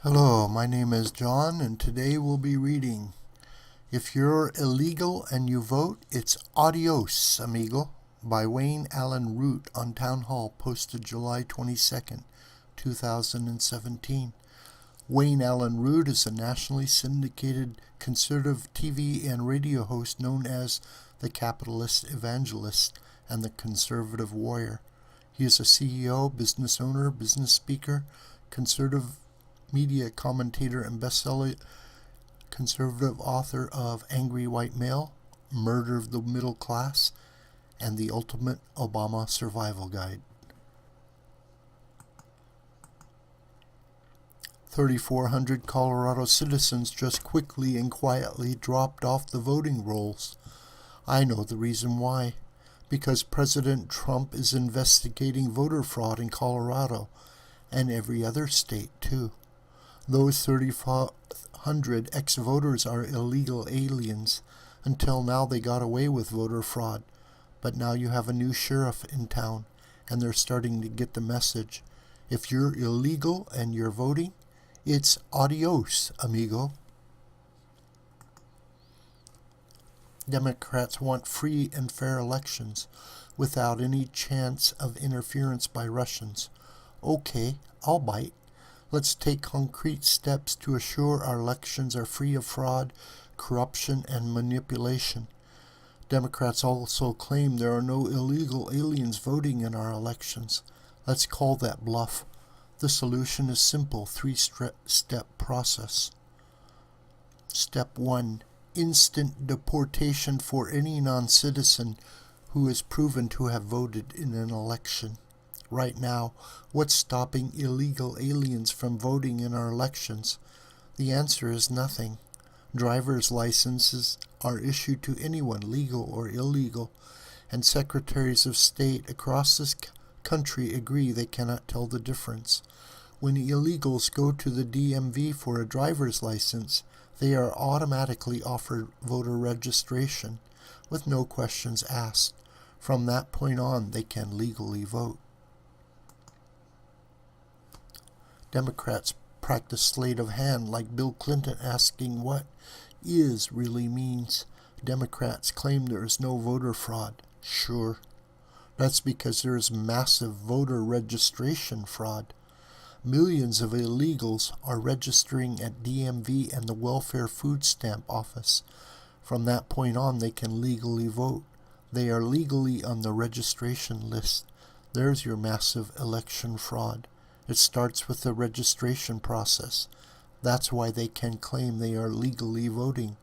Hello, my name is John, and today we'll be reading If You're Illegal and You Vote, It's Adios, Amigo by Allyn Root on Townhall, posted July 22nd, 2017. Allyn Root is a nationally syndicated conservative TV and radio host known as the Capitalist Evangelist and the Conservative Warrior. He is a CEO, business owner, business speaker, conservative media commentator, and best-selling conservative author of Angry White Male, Murder of the Middle Class, and The Ultimate Obama Survival Guide. 3,400 Colorado citizens just quickly and quietly dropped off the voting rolls. I know the reason why. Because President Trump is investigating voter fraud in Colorado and every other state too. Those 3,400 ex-voters are illegal aliens. Until now they got away with voter fraud. But now you have a new sheriff in town, and they're starting to get the message. If you're illegal and you're voting, it's adios, amigo. Democrats want free and fair elections without any chance of interference by Russians. Okay, I'll bite. Let's take concrete steps to assure our elections are free of fraud, corruption, and manipulation. Democrats also claim there are no illegal aliens voting in our elections. Let's call that bluff. The solution is simple, three-step process. Step 1. Instant deportation for any non-citizen who is proven to have voted in an election. Right now, what's stopping illegal aliens from voting in our elections? The answer is nothing. Driver's licenses are issued to anyone, legal or illegal, and secretaries of state across this country agree they cannot tell the difference. When illegals go to the DMV for a driver's license, they are automatically offered voter registration with no questions asked. From that point on, they can legally vote. Democrats practice sleight of hand like Bill Clinton asking what is really means. Democrats claim there is no voter fraud. Sure. That's because there is massive voter registration fraud. Millions of illegals are registering at DMV and the Welfare Food Stamp Office. From that point on, they can legally vote. They are legally on the registration list. There's your massive election fraud. It starts with the registration process. That's why they can claim they are legally voting,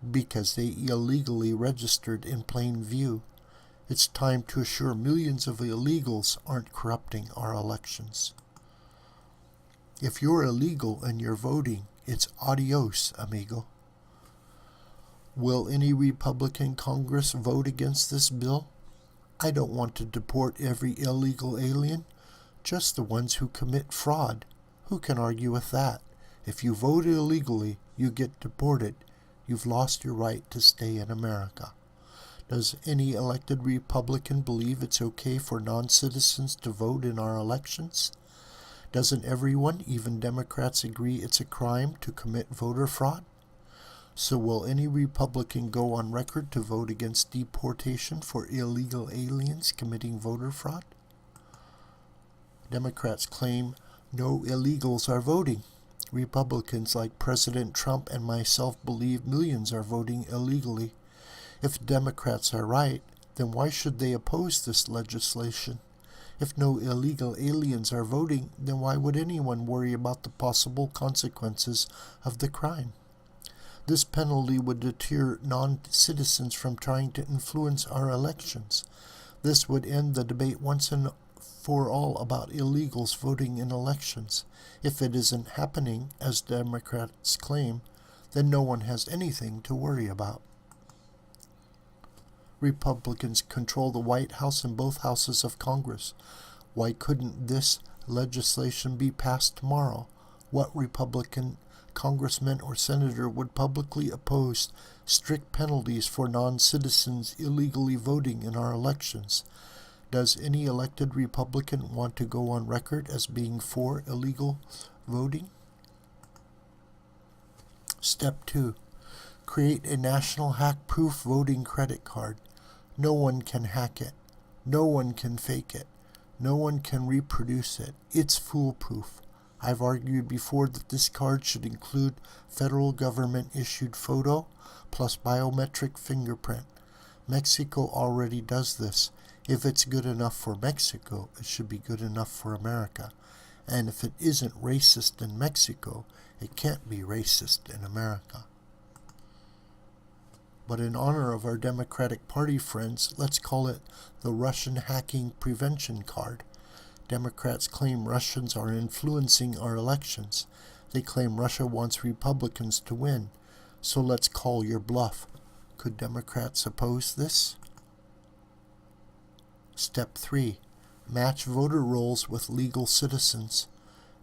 because they illegally registered in plain view. It's time to assure millions of illegals aren't corrupting our elections. If you're illegal and you're voting, it's adios, amigo. Will any Republican Congress vote against this bill? I don't want to deport every illegal alien. Just the ones who commit fraud. Who can argue with that? If you vote illegally, you get deported. You've lost your right to stay in America. Does any elected Republican believe it's okay for non-citizens to vote in our elections? Doesn't everyone, even Democrats, agree it's a crime to commit voter fraud? So will any Republican go on record to vote against deportation for illegal aliens committing voter fraud? Democrats claim no illegals are voting. Republicans like President Trump and myself believe millions are voting illegally. If Democrats are right, then why should they oppose this legislation? If no illegal aliens are voting, then why would anyone worry about the possible consequences of the crime? This penalty would deter non-citizens from trying to influence our elections. This would end the debate once and for all about illegals voting in elections. If it isn't happening, as Democrats claim, then no one has anything to worry about. Republicans control the White House and both houses of Congress. Why couldn't this legislation be passed tomorrow? What Republican congressman or senator would publicly oppose strict penalties for non-citizens illegally voting in our elections? Does any elected Republican want to go on record as being for illegal voting? Step 2. Create a national hack-proof voting credit card. No one can hack it. No one can fake it. No one can reproduce it. It's foolproof. I've argued before that this card should include federal government-issued photo plus biometric fingerprint. Mexico already does this. If it's good enough for Mexico, it should be good enough for America. And if it isn't racist in Mexico, it can't be racist in America. But in honor of our Democratic Party friends, let's call it the Russian Hacking Prevention Card. Democrats claim Russians are influencing our elections. They claim Russia wants Republicans to win. So let's call your bluff. Could Democrats oppose this? Step 3. Match voter rolls with legal citizens.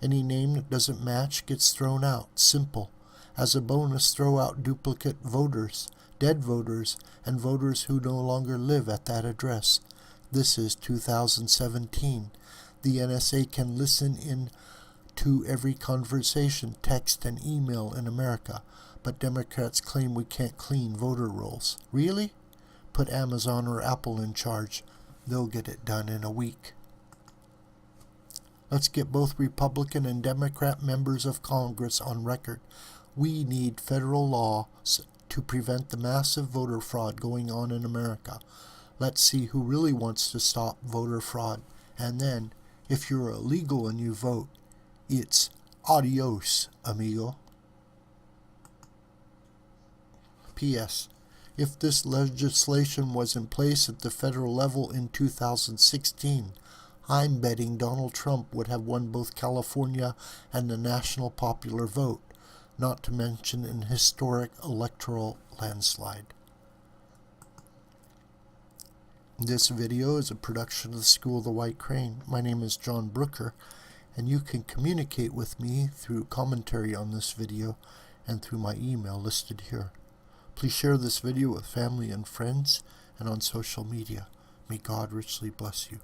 Any name that doesn't match gets thrown out. Simple. As a bonus, throw out duplicate voters, dead voters, and voters who no longer live at that address. This is 2017. The NSA can listen in to every conversation, text, and email in America, but Democrats claim we can't clean voter rolls. Really? Put Amazon or Apple in charge. They'll get it done in a week. Let's get both Republican and Democrat members of Congress on record. We need federal laws to prevent the massive voter fraud going on in America. Let's see who really wants to stop voter fraud. And then, if you're illegal and you vote, it's adios, amigo. P.S. If this legislation was in place at the federal level in 2016, I'm betting Donald Trump would have won both California and the national popular vote, not to mention an historic electoral landslide. This video is a production of the School of the White Crane. My name is John Brooker, and you can communicate with me through commentary on this video and through my email listed here. Please share this video with family and friends and on social media. May God richly bless you.